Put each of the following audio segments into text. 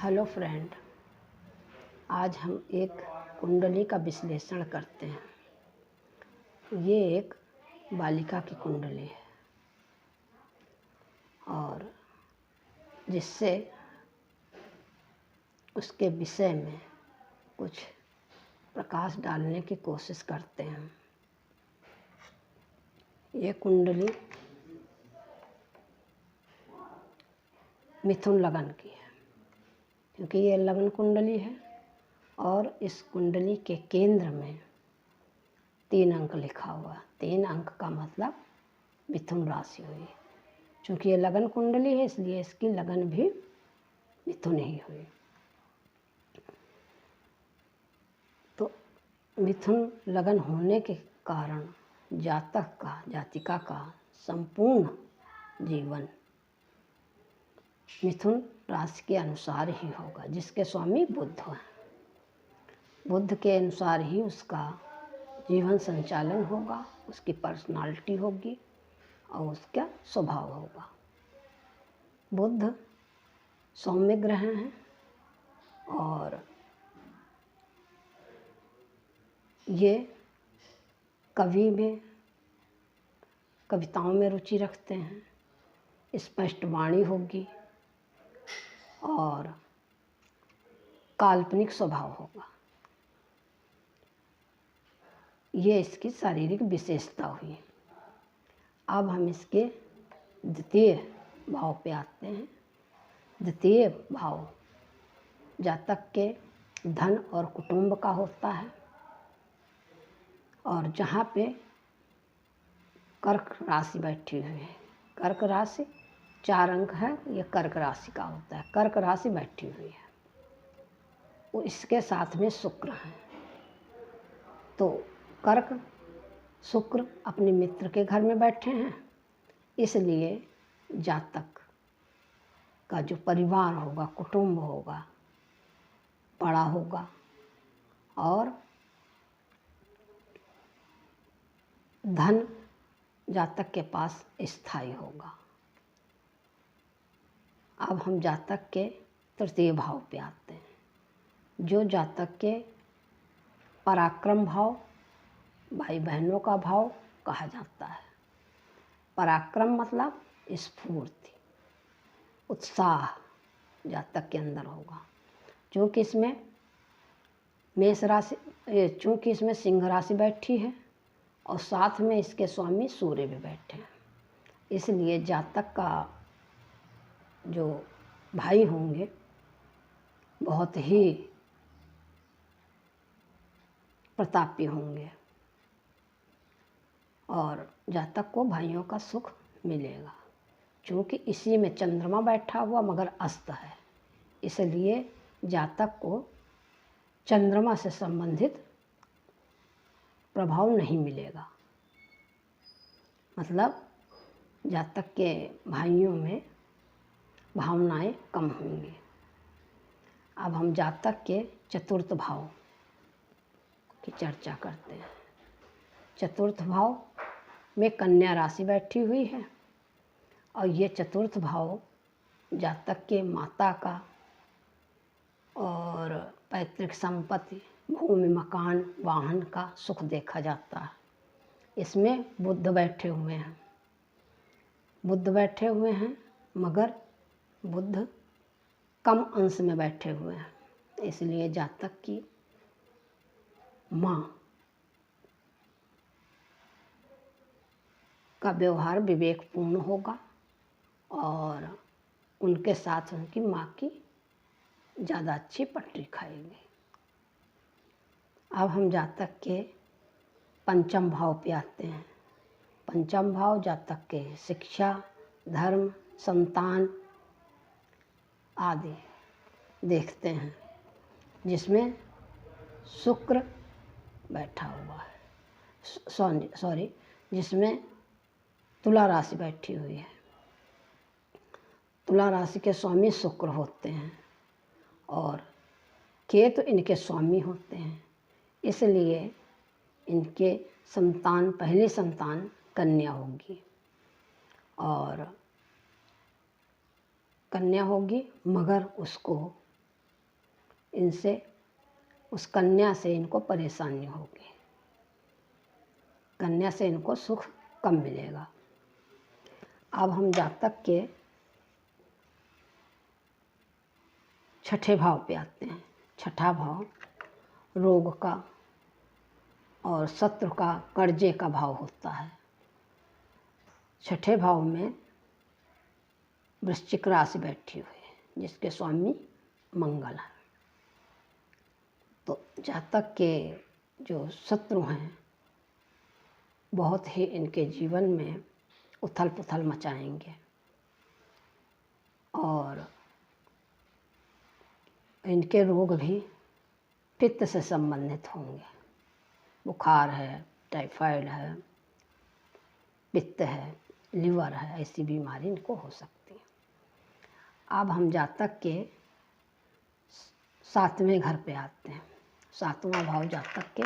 Hello friend, आज हम एक कुंडली का विश्लेषण करते हैं। ये एक बालिका की कुंडली है और जिससे उसके विषय में कुछ प्रकाश डालने की कोशिश करते हैं। ये कुंडली मिथुन लगन की है क्योंकि ये लगन कुंडली है और इस कुंडली के केंद्र में 3 अंक लिखा हुआ। 3 अंक का मतलब मिथुन राशि हुई। चूँकि ये लगन कुंडली है इसलिए इसकी लगन भी मिथुन ही हुई। तो मिथुन लगन होने के कारण जातिका का संपूर्ण जीवन मिथुन राशि के अनुसार ही होगा, जिसके स्वामी बुध हैं। बुध के अनुसार ही उसका जीवन संचालन होगा, उसकी पर्सनालिटी होगी और उसका स्वभाव होगा। बुध सौम्य ग्रह हैं और ये कविताओं में रुचि रखते हैं, स्पष्ट वाणी होगी और काल्पनिक स्वभाव होगा। ये इसकी शारीरिक विशेषता हुई। अब हम इसके द्वितीय भाव पे आते हैं। द्वितीय भाव जातक के धन और कुटुंब का होता है और जहाँ पे कर्क राशि बैठी हुई है। कर्क राशि 4 अंक है, ये कर्क राशि का होता है। कर्क राशि बैठी हुई है, वो इसके साथ में शुक्र है। तो कर्क शुक्र अपने मित्र के घर में बैठे हैं, इसलिए जातक का जो परिवार होगा, कुटुंब होगा, बड़ा होगा और धन जातक के पास स्थायी होगा। अब हम जातक के तृतीय भाव पे आते हैं, जो जातक के पराक्रम भाव, भाई बहनों का भाव कहा जाता है। पराक्रम मतलब स्फूर्ति, उत्साह जातक के अंदर होगा। चूँकि इसमें सिंह राशि बैठी है और साथ में इसके स्वामी सूर्य भी बैठे हैं, इसलिए जातक का जो भाई होंगे बहुत ही प्रतापी होंगे और जातक को भाइयों का सुख मिलेगा। क्योंकि इसी में चंद्रमा बैठा हुआ मगर अस्त है, इसलिए जातक को चंद्रमा से संबंधित प्रभाव नहीं मिलेगा। मतलब जातक के भाइयों में भावनाएं कम होंगी। अब हम जातक के चतुर्थ भाव की चर्चा करते हैं। चतुर्थ भाव में कन्या राशि बैठी हुई है और ये चतुर्थ भाव जातक के माता का और पैतृक संपत्ति, भूमि, मकान, वाहन का सुख देखा जाता है। इसमें बुध बैठे हुए हैं मगर बुध कम अंश में बैठे हुए हैं, इसलिए जातक की माँ का व्यवहार विवेकपूर्ण होगा और उनके साथ उनकी माँ की ज़्यादा अच्छी पटरी खाएगी। अब हम जातक के पंचम भाव पे आते हैं। पंचम भाव जातक के शिक्षा, धर्म, संतान आदि देखते हैं, जिसमें शुक्र बैठा हुआ है। जिसमें तुला राशि बैठी हुई है। तुला राशि के स्वामी शुक्र होते हैं और केतु इनके स्वामी होते हैं, इसलिए इनके पहली संतान कन्या होगी और कन्या होगी मगर उसको इनसे उस कन्या से इनको परेशानी होगी, कन्या से इनको सुख कम मिलेगा। अब हम जातक के छठे भाव पे आते हैं। छठा भाव रोग का और शत्रु का, कर्जे का भाव होता है। छठे भाव में वृश्चिक राशि बैठी हुई है जिसके स्वामी मंगल है। तो जातक के जो शत्रु हैं बहुत ही इनके जीवन में उथल पुथल मचाएंगे और इनके रोग भी पित्त से संबंधित होंगे। बुखार है, टाइफाइड है, पित्त है, लिवर है, ऐसी बीमारी इनको हो सकती है। अब हम जातक के सातवें घर पे आते हैं। सातवां भाव जातक के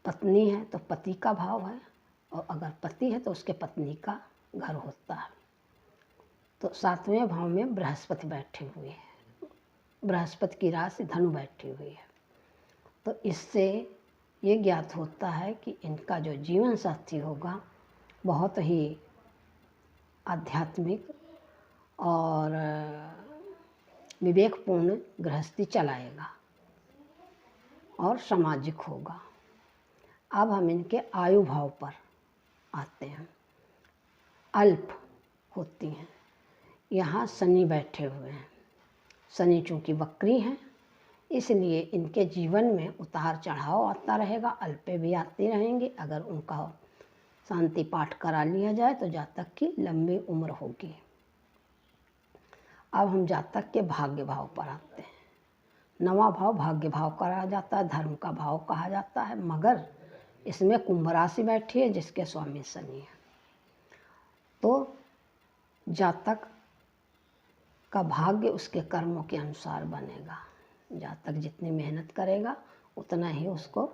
पत्नी है तो पति का भाव है, और अगर पति है तो उसके पत्नी का घर होता है। तो सातवें भाव में बृहस्पति बैठे हुए हैं। बृहस्पति की राशि धनु बैठी हुई है। तो इससे ये ज्ञात होता है कि इनका जो जीवन साथी होगा बहुत ही आध्यात्मिक और विवेकपूर्ण गृहस्थी चलाएगा और सामाजिक होगा। अब हम इनके आयु भाव पर आते हैं। अल्प होती हैं। यहाँ शनि बैठे हुए हैं। शनि चूँकि वक्री हैं इसलिए इनके जीवन में उतार चढ़ाव आता रहेगा, अल्पे भी आती रहेंगी। अगर उनका शांति पाठ करा लिया जाए तो जातक की लंबी उम्र होगी। अब हम जातक के भाग्य भाव पर आते हैं। नवां भाव भाग्य भाव कहा जाता है, धर्म का भाव कहा जाता है, मगर इसमें कुंभ राशि बैठी है जिसके स्वामी शनि है। तो जातक का भाग्य उसके कर्मों के अनुसार बनेगा। जातक जितनी मेहनत करेगा उतना ही उसको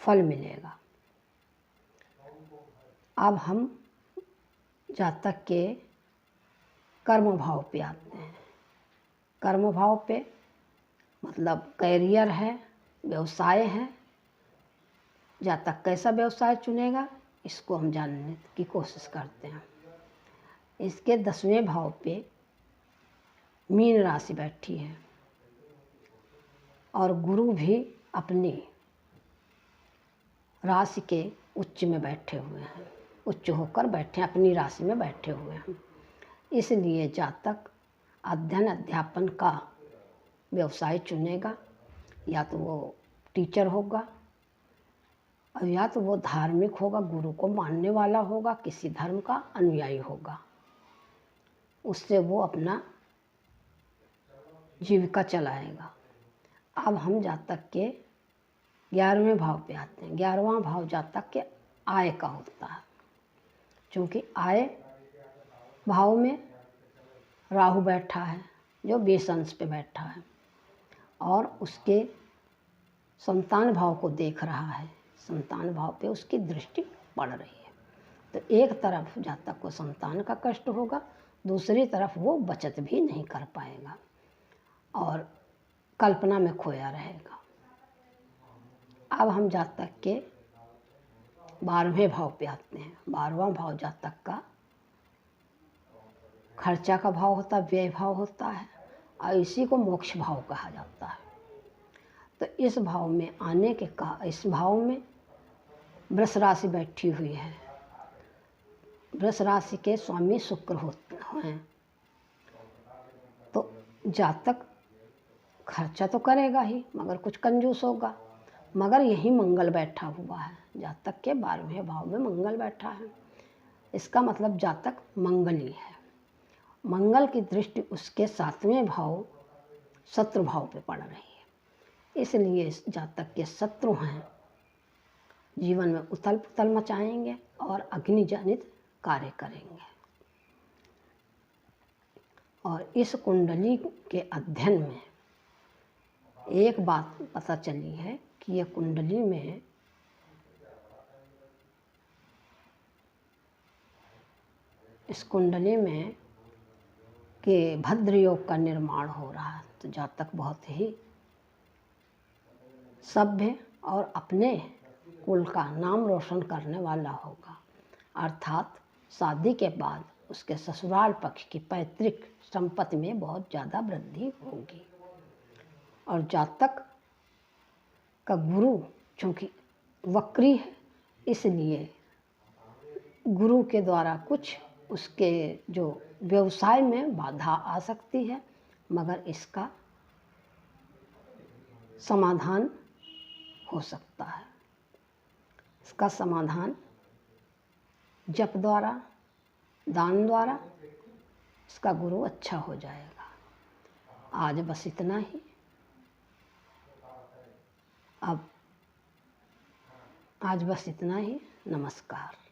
फल मिलेगा। अब हम जातक के कर्म भाव पे आते हैं। कर्म भाव पे मतलब कैरियर है, व्यवसाय है। जातक कैसा व्यवसाय चुनेगा इसको हम जानने की कोशिश करते हैं। इसके 10वें भाव पे मीन राशि बैठी है और गुरु भी अपनी राशि के उच्च में बैठे हुए हैं, उच्च होकर बैठे अपनी राशि में बैठे हुए हैं। इसलिए जातक अध्ययन अध्यापन का व्यवसाय चुनेगा, या तो वो टीचर होगा और या तो वो धार्मिक होगा, गुरु को मानने वाला होगा, किसी धर्म का अनुयायी होगा। उससे वो अपना जीविका चलाएगा। अब हम जातक के 11वें भाव पे आते हैं। 11वां भाव जातक के आय का होता है। क्योंकि आय भाव में राहु बैठा है जो 20 अंश पे बैठा है और उसके संतान भाव को देख रहा है। संतान भाव पे उसकी दृष्टि पड़ रही है। तो एक तरफ जातक को संतान का कष्ट होगा, दूसरी तरफ वो बचत भी नहीं कर पाएगा और कल्पना में खोया रहेगा। अब हम जातक के 12वें भाव पे आते हैं। 12वां भाव जातक का खर्चा का भाव होता है, व्यय भाव होता है और इसी को मोक्ष भाव कहा जाता है। तो इस भाव में आने के इस भाव में वृष राशि बैठी हुई है। वृष राशि के स्वामी शुक्र होते हैं। तो जातक खर्चा तो करेगा ही मगर कुछ कंजूस होगा। मगर यही मंगल बैठा हुआ है। जातक के 12वें भाव में मंगल बैठा है। इसका मतलब जातक मंगली है। मंगल की दृष्टि उसके 7वें भाव शत्रु भाव पे पड़ रही है। इसलिए इस जातक के शत्रु हैं जीवन में उथल पुथल मचाएंगे और अग्नि जनित कार्य करेंगे। और इस कुंडली के अध्ययन में एक बात पता चली है कि ये कुंडली में इस कुंडली में कि भद्र योग का निर्माण हो रहा है। तो जातक बहुत ही सभ्य और अपने कुल का नाम रोशन करने वाला होगा, अर्थात शादी के बाद उसके ससुराल पक्ष की पैतृक संपत्ति में बहुत ज़्यादा वृद्धि होगी। और जातक का गुरु चूँकि वक्री है, इसलिए गुरु के द्वारा कुछ उसके जो व्यवसाय में बाधा आ सकती है, मगर इसका समाधान हो सकता है। इसका समाधान जप द्वारा, दान द्वारा इसका गुरु अच्छा हो जाएगा। आज बस इतना ही। अब आज बस इतना ही। नमस्कार।